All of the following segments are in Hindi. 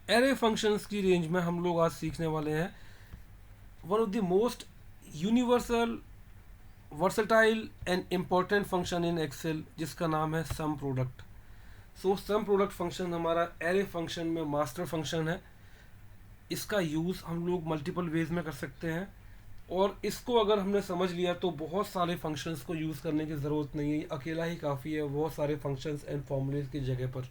एरे फंक्शंस की रेंज में हम लोग आज सीखने वाले हैं one of the most universal versatile and important function in Excel, जिसका नाम है sum product. So sum product function हमारा एरे फंक्शन में मास्टर फंक्शन है। इसका यूज़ हम लोग मल्टीपल वेज में कर सकते हैं, और इसको अगर हमने समझ लिया तो बहुत सारे फंक्शंस को यूज़ करने की ज़रूरत नहीं है, अकेला ही काफ़ी है बहुत सारे फंक्शंस एंड फॉर्मूलेज की जगह पर।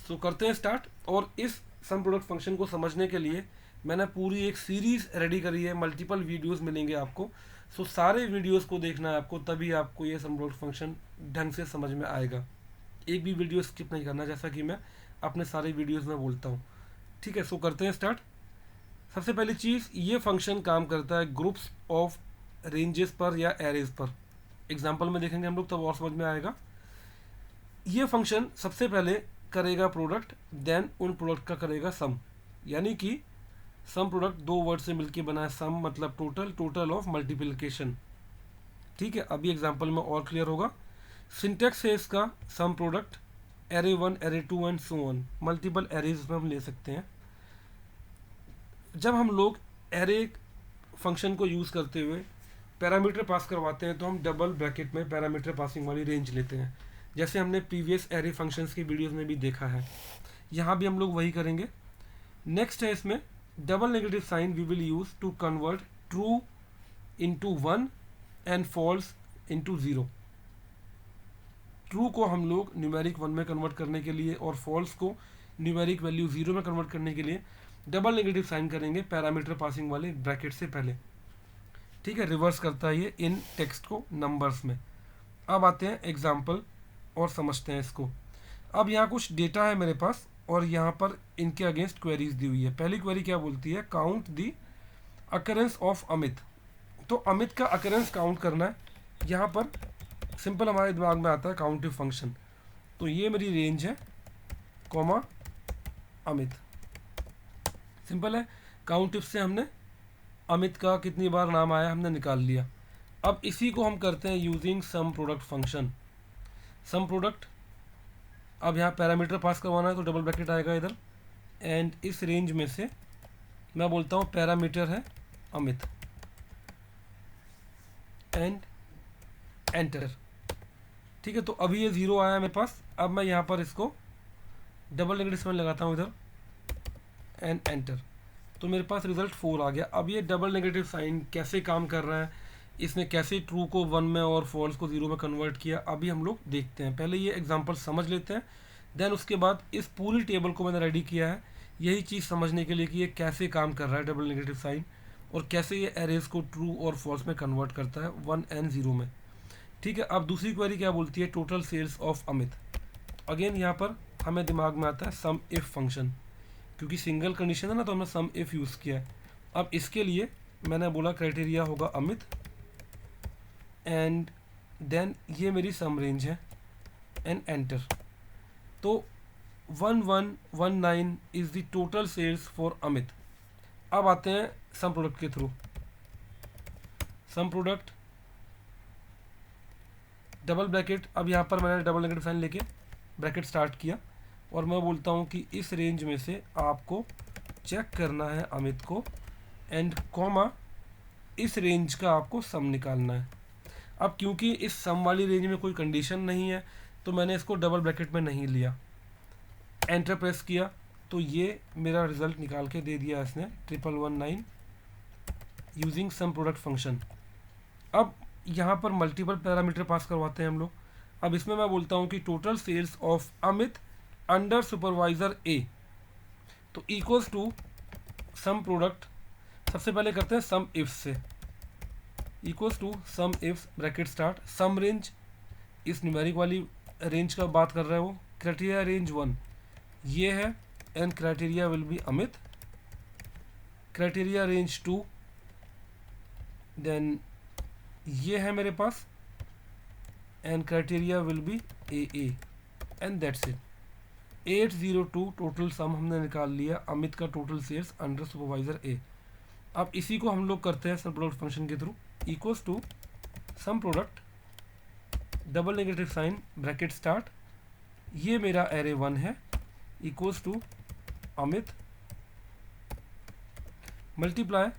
सो करते हैं स्टार्ट। और इस सम प्रोडक्ट फंक्शन को समझने के लिए मैंने पूरी एक सीरीज़ रेडी करी है, मल्टीपल वीडियोस मिलेंगे आपको। सो सारे वीडियोस को देखना है आपको, तभी आपको ये सम प्रोडक्ट फंक्शन ढंग से समझ में आएगा। एक भी वीडियो स्किप नहीं करना, जैसा कि मैं अपने सारे वीडियोस में बोलता हूँ। ठीक है, सो करते हैं स्टार्ट। सबसे पहली चीज़, ये फंक्शन काम करता है ग्रुप्स ऑफ रेंजेस पर या एरेज पर। एग्जाम्पल में देखेंगे हम लोग तब और समझ में आएगा। ये फंक्शन सबसे पहले करेगा प्रोडक्ट, देन उन प्रोडक्ट का करेगा सम, यानी कि सम प्रोडक्ट दो वर्ड से मिलके बना है। सम मतलब टोटल, टोटल ऑफ मल्टीप्लिकेशन। ठीक है, अभी एग्जाम्पल में और क्लियर होगा। सिंटेक्स है इसका sum product array 1, array 2 and so on. Multiple arrays में हम ले सकते हैं। जब हम लोग एरे फंक्शन को यूज़ करते हुए पैरामीटर पास करवाते हैं तो हम डबल ब्रैकेट में पैरामीटर पासिंग वाली रेंज लेते हैं, जैसे हमने प्रीवियस एरे फंक्शंस की वीडियोस में भी देखा है। यहाँ भी हम लोग वही करेंगे। नेक्स्ट है इसमें double negative sign we will use to convert true into 1 and false into 0। True को हम लोग न्यूमेरिक 1 में कन्वर्ट करने के लिए और फॉल्स को न्यूमेरिक वैल्यू 0 में कन्वर्ट करने के लिए डबल नेगेटिव साइन करेंगे पैरामीटर पासिंग वाले ब्रैकेट से पहले। ठीक है, रिवर्स करता है ये इन टेक्स्ट को नंबर्स में। अब आते हैं एग्जाम्पल और समझते हैं इसको। अब यहाँ कुछ डेटा है मेरे पास, और यहाँ पर इनके अगेंस्ट क्वेरीज दी हुई है। पहली क्वेरी क्या बोलती है, count the occurrence of Amit. तो अमित का अकरेंस काउंट करना है। यहाँ पर सिंपल हमारे दिमाग में आता है काउंटिव फंक्शन। तो ये मेरी रेंज है, कॉमा अमित। सिंपल है, काउंटिव से हमने अमित का कितनी बार नाम आया हमने निकाल लिया। अब इसी को हम करते हैं using some product function. Some product, अब यहाँ पैरामीटर पास करवाना है तो डबल ब्रैकेट आएगा इधर, एंड इस रेंज में से मैं बोलता हूँ पैरामीटर है अमित, एंड एंटर। ठीक है, तो अभी ये 0 आया मेरे पास। अब मैं यहाँ पर इसको डबल नेगेटिव साइन लगाता हूँ इधर, एंड एंटर। तो मेरे पास रिजल्ट 4 आ गया। अब ये डबल नेगेटिव साइन कैसे काम कर रहा है, इसने कैसे ट्रू को 1 में और फॉल्स को 0 में कन्वर्ट किया, अभी हम लोग देखते हैं। पहले ये एग्जांपल समझ लेते हैं, देन उसके बाद इस पूरी टेबल को मैंने रेडी किया है यही चीज़ समझने के लिए कि ये कैसे काम कर रहा है डबल नेगेटिव साइन, और कैसे ये एरेज को ट्रू और फॉल्स में कन्वर्ट करता है 1 एंड 0 में। ठीक है, अब दूसरी क्वेरी क्या बोलती है, total sales of Amit. Again यहाँ पर हमें दिमाग में आता है सम इफ फंक्शन, क्योंकि सिंगल कंडीशन है ना, तो हमने सम इफ यूज़ किया है। अब इसके लिए मैंने बोला क्राइटेरिया होगा अमित, एंड देन ये मेरी सम रेंज है, एंड एंटर। तो 1119 is the total sales for Amit. अब आते हैं सम प्रोडक्ट के थ्रू। सम प्रोडक्ट डबल ब्रैकेट, अब यहाँ पर मैंने डबल नेगेटिव साइन लेके ब्रैकेट स्टार्ट किया, और मैं बोलता हूँ कि इस रेंज में से आपको चेक करना है अमित को, एंड कॉमा इस रेंज का आपको सम निकालना है। अब क्योंकि इस सम वाली रेंज में कोई कंडीशन नहीं है तो मैंने इसको डबल ब्रैकेट में नहीं लिया, एंटर प्रेस किया, तो ये मेरा रिजल्ट निकाल के दे दिया इसने 1119 यूजिंग सम प्रोडक्ट फंक्शन। अब यहाँ पर मल्टीपल पैरामीटर पास करवाते हैं हम लोग। अब इसमें मैं बोलता हूँ कि total sales of Amit under supervisor A, तो इक्वल्स टू सम प्रोडक्ट। सबसे पहले करते हैं सम इफ से, equals to sum if bracket start, sum range, इस न्यूमेरिक वाली रेंज का बात कर रहा है वो, क्राइटेरिया रेंज 1 ये है, and criteria will be Amit. Criteria range 2 then ये है मेरे पास, and criteria will be A, and that's it. 802 total sum हमने निकाल लिया अमित का total sales under supervisor A. अब इसी को हम लोग करते हैं सम प्रोडक्ट फंक्शन के through, equals to sum product double negative sign bracket start, ये मेरा एरे 1 है, इक्वल्स टू अमित मल्टीप्लाई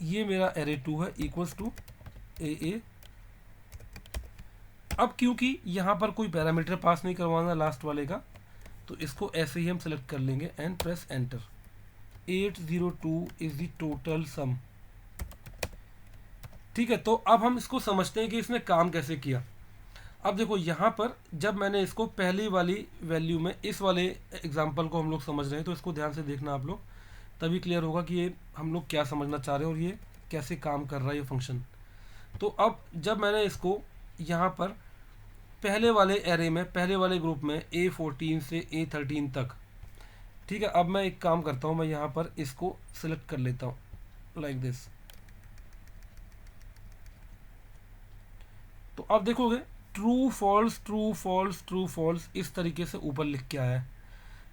ये मेरा एरे 2 है इक्वल्स टू ए। अब क्योंकि यहाँ पर कोई पैरामीटर पास नहीं करवाना लास्ट वाले का, तो इसको ऐसे ही हम सेलेक्ट कर लेंगे and press enter. 802 is the total sum. ठीक है, तो अब हम इसको समझते हैं कि इसने काम कैसे किया। अब देखो यहाँ पर जब मैंने इसको पहली वाली वैल्यू में, इस वाले एग्जांपल को हम लोग समझ रहे हैं, तो इसको ध्यान से देखना आप लोग, तभी क्लियर होगा कि ये हम लोग क्या समझना चाह रहे हैं और ये कैसे काम कर रहा है ये फंक्शन। तो अब जब मैंने इसको यहाँ पर पहले वाले एरे में, पहले वाले ग्रुप में A14 से A13 तक, ठीक है, अब मैं एक काम करता हूँ, मैं यहाँ पर इसको सिलेक्ट कर लेता हूँ लाइक दिस। तो अब देखोगे true false true false true false इस तरीके से ऊपर लिख के आया है।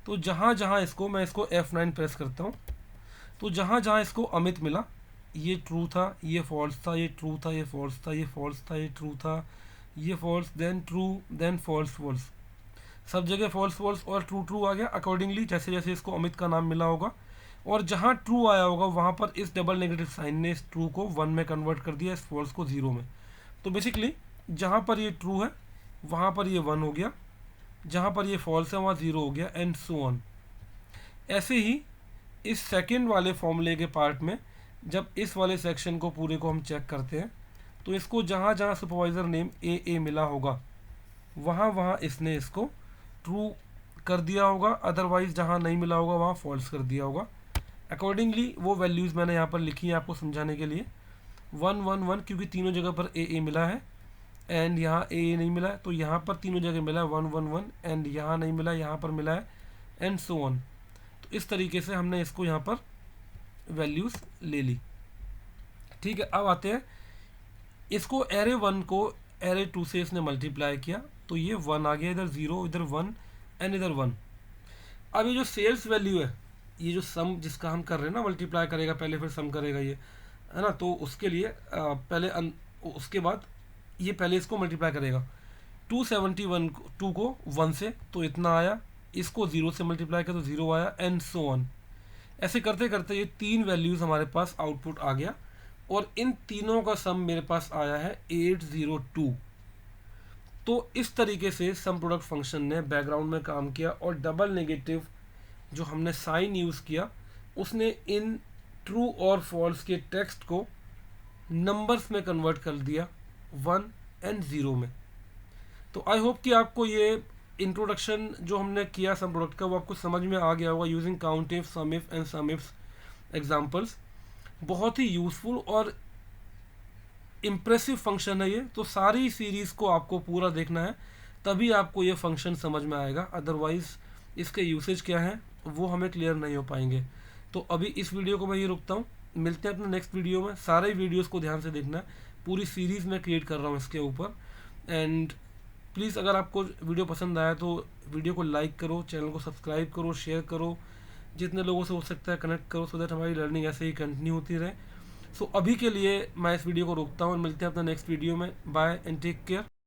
तो जहाँ जहाँ इसको मैं इसको F9 प्रेस करता हूँ, तो जहाँ जहाँ इसको अमित मिला, ये ट्रू था, ये फॉल्स था, ये ट्रू था, ये फॉल्स था, ये फॉल्स था, ये ट्रू था, ये false, then true, then false false, सब जगह फॉल्स फॉल्स और ट्रू ट्रू आ गया अकॉर्डिंगली जैसे जैसे इसको अमित का नाम मिला होगा। और जहाँ ट्रू आया होगा वहाँ पर इस डबल नेगेटिव साइन ने इस ट्रू को 1 में कन्वर्ट कर दिया, इस फॉल्स को 0 में। तो बेसिकली जहाँ पर ये ट्रू है वहाँ पर ये 1 हो गया, जहाँ पर ये फॉल्स है वहाँ 0 हो गया, एंड सो ऑन। ऐसे ही इस सेकेंड वाले फॉर्मूले के पार्ट में जब इस वाले सेक्शन को पूरे को हम चेक करते हैं, तो इसको जहाँ जहाँ सुपरवाइज़र नेम ए मिला होगा वहाँ वहाँ इसने इसको ट्रू कर दिया होगा, अदरवाइज़ जहाँ नहीं मिला होगा वहाँ फॉल्स कर दिया होगा। अकॉर्डिंगली वो वैल्यूज़ मैंने यहाँ पर लिखी हैं आपको समझाने के लिए। 1 1 1 क्योंकि तीनों जगह पर ए मिला है, एंड यहाँ ए नहीं मिला है, तो यहाँ पर तीनों जगह मिला है 1 1 1, एंड यहाँ नहीं मिला, यहाँ पर मिला है, एंड सो ऑन। तो इस तरीके से हमने इसको यहाँ पर वैल्यूज़ ले ली। ठीक है, अब आते हैं इसको एरे 1 को एरे 2 से इसने मल्टीप्लाई किया, तो ये 1 आ गया, इधर 0, इधर 1 एंड इधर 1। अब ये जो सेल्स वैल्यू है, ये जो सम जिसका हम कर रहे हैं ना, मल्टीप्लाई करेगा पहले फिर सम करेगा, ये है ना, तो उसके लिए उसके बाद ये पहले इसको मल्टीप्लाई करेगा। 271 2 को 1 से तो इतना आया, इसको 0 से मल्टीप्लाई किया तो 0 आया, एंड सो ऑन। ऐसे करते करते ये 3 वैल्यूज़ हमारे पास आउटपुट आ गया, और इन तीनों का सम मेरे पास आया है 802। तो इस तरीके से सम प्रोडक्ट फंक्शन ने बैकग्राउंड में काम किया, और डबल नेगेटिव जो हमने साइन यूज़ किया उसने इन ट्रू और फॉल्स के टेक्स्ट को नंबर्स में कन्वर्ट कर दिया 1 एंड 0 में। तो आई होप कि आपको ये इंट्रोडक्शन जो हमने किया सम प्रोडक्ट का वो आपको समझ में आ गया होगा, using count if, sum if and sum if examples. बहुत ही यूज़फुल और इम्प्रेसिव फंक्शन है ये। तो सारी सीरीज़ को आपको पूरा देखना है, तभी आपको ये फंक्शन समझ में आएगा, अदरवाइज़ इसके यूसेज क्या हैं वो हमें क्लियर नहीं हो पाएंगे। तो अभी इस वीडियो को मैं ये रुकता हूँ, मिलते हैं अपने नेक्स्ट वीडियो में। सारे वीडियोस को ध्यान से देखना है, पूरी सीरीज़ में क्रिएट कर रहा हूँ इसके ऊपर। एंड प्लीज़ अगर आपको वीडियो पसंद आया तो वीडियो को लाइक करो, चैनल को सब्सक्राइब करो, शेयर करो, जितने लोगों से हो सकता है कनेक्ट करो, सो दैट हमारी लर्निंग ऐसे ही कंटिन्यू होती रहे। सो अभी के लिए मैं इस वीडियो को रोकता हूँ और मिलते हैं अपना नेक्स्ट वीडियो में। Bye and take care.